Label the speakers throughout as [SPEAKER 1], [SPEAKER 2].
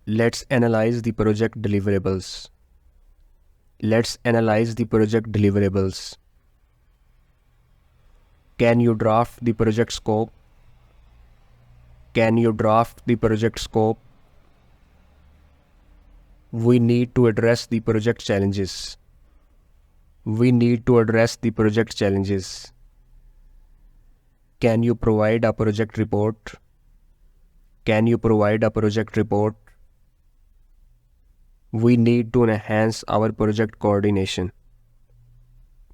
[SPEAKER 1] Let's analyze the project deliverables. Let's analyze the project deliverables. Can you draft the project scope? Can you draft the project scope? We need to address the project challenges. We need to address the project challenges. Can you provide a project report? Can you provide a project report? We need to enhance our project coordination.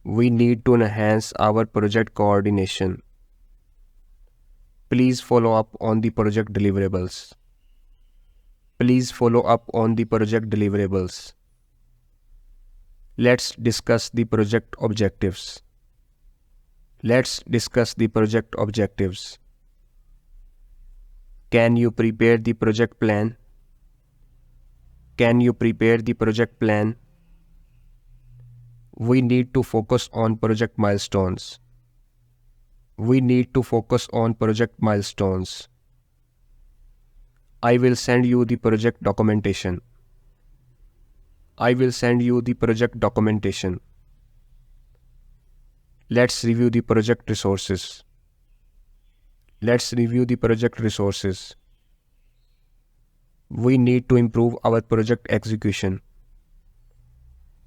[SPEAKER 1] We need to enhance our project coordination. Please follow up on the project deliverables. Please follow up on the project deliverables. Let's discuss the project objectives. Let's discuss the project objectives. Can you prepare the project plan? Can you prepare the project plan? We need to focus on project milestones. We need to focus on project milestones. I will send you the project documentation. I will send you the project documentation. Let's review the project resources. Let's review the project resources. We need to improve our project execution.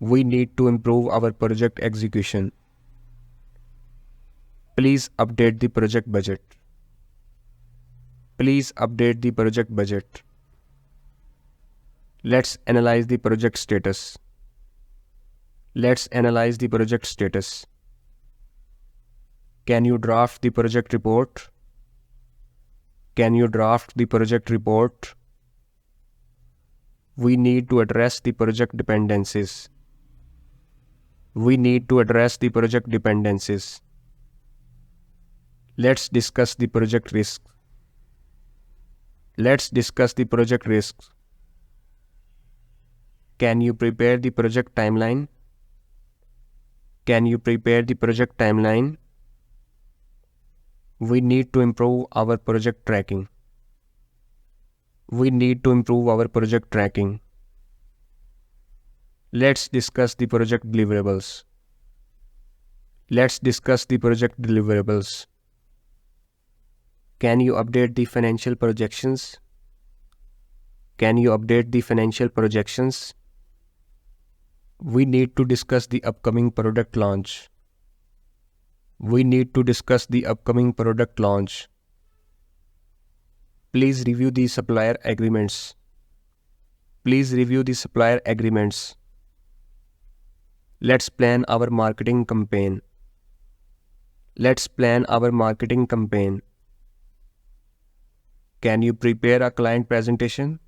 [SPEAKER 1] We need to improve our project execution. Please update the project budget. Please update the project budget. Let's analyze the project status. Let's analyze the project status. Can you draft the project report? Can you draft the project report? We need to address the project dependencies. We need to address the project dependencies. Let's discuss the project risks. Let's discuss the project risks. Can you prepare the project timeline? Can you prepare the project timeline? We need to improve our project tracking. We need to improve our project tracking. Let's discuss the project deliverables. Let's discuss the project deliverables. Can you update the financial projections? Can you update the financial projections? We need to discuss the upcoming product launch. We need to discuss the upcoming product launch. Please review the supplier agreements. Please review the supplier agreements. Let's plan our marketing campaign. Let's plan our marketing campaign. Can you prepare a client presentation?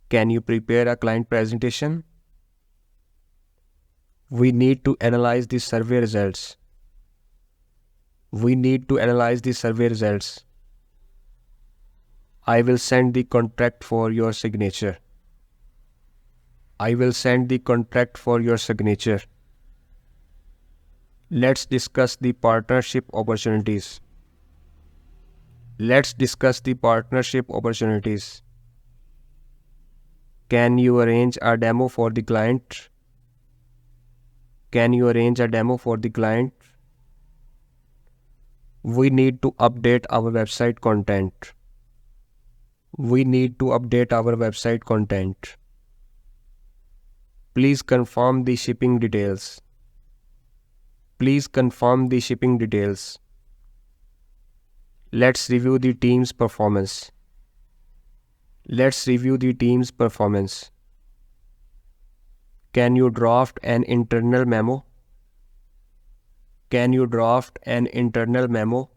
[SPEAKER 1] Can you prepare a client presentation? We need to analyze the survey results. We need to analyze the survey results. I will send the contract for your signature. I will send the contract for your signature. Let's discuss the partnership opportunities. Let's discuss the partnership opportunities. Can you arrange a demo for the client? Can you arrange a demo for the client? We need to update our website content. We need to update our website content. Please confirm the shipping details. Please confirm the shipping details. Let's review the team's performance. Let's review the team's performance. Can you draft an internal memo? Can you draft an internal memo?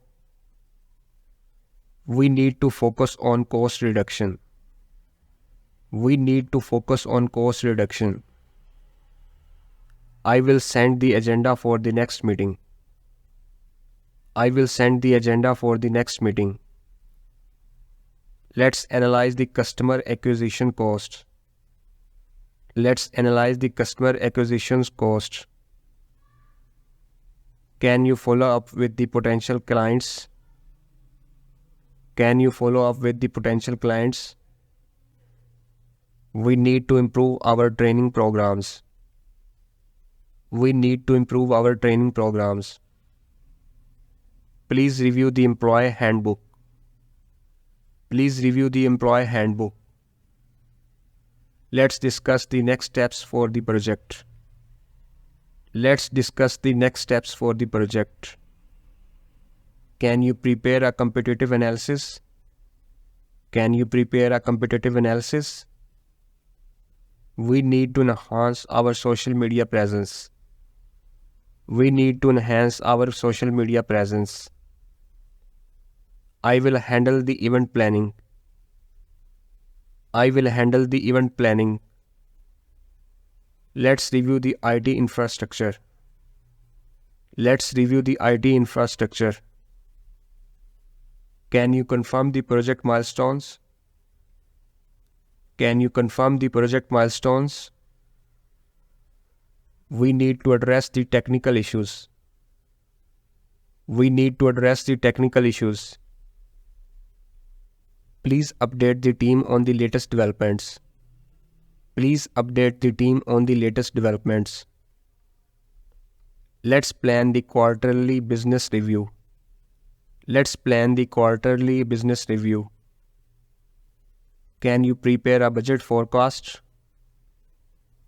[SPEAKER 1] We need to focus on cost reduction. We need to focus on cost reduction. I will send the agenda for the next meeting. I will send the agenda for the next meeting. Let's analyze the customer acquisition cost. Let's analyze the customer acquisition cost. Can you follow up with the potential clients? Can you follow up with the potential clients? We need to improve our training programs. We need to improve our training programs. Please review the employee handbook. Please review the employee handbook. Let's discuss the next steps for the project. Let's discuss the next steps for the project. Can you prepare a competitive analysis? Can you prepare a competitive analysis? We need to enhance our social media presence. We need to enhance our social media presence. I will handle the event planning. I will handle the event planning. Let's review the IT infrastructure. Let's review the IT infrastructure. Can you confirm the project milestones? Can you confirm the project milestones? We need to address the technical issues. We need to address the technical issues. Please update the team on the latest developments. Please update the team on the latest developments. Let's plan the quarterly business review. Let's plan the quarterly business review. Can you prepare a budget forecast?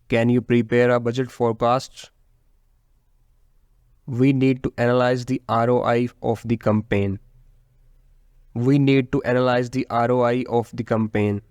[SPEAKER 1] Can you prepare a budget forecast? We need to analyze the ROI of the campaign. We need to analyze the ROI of the campaign.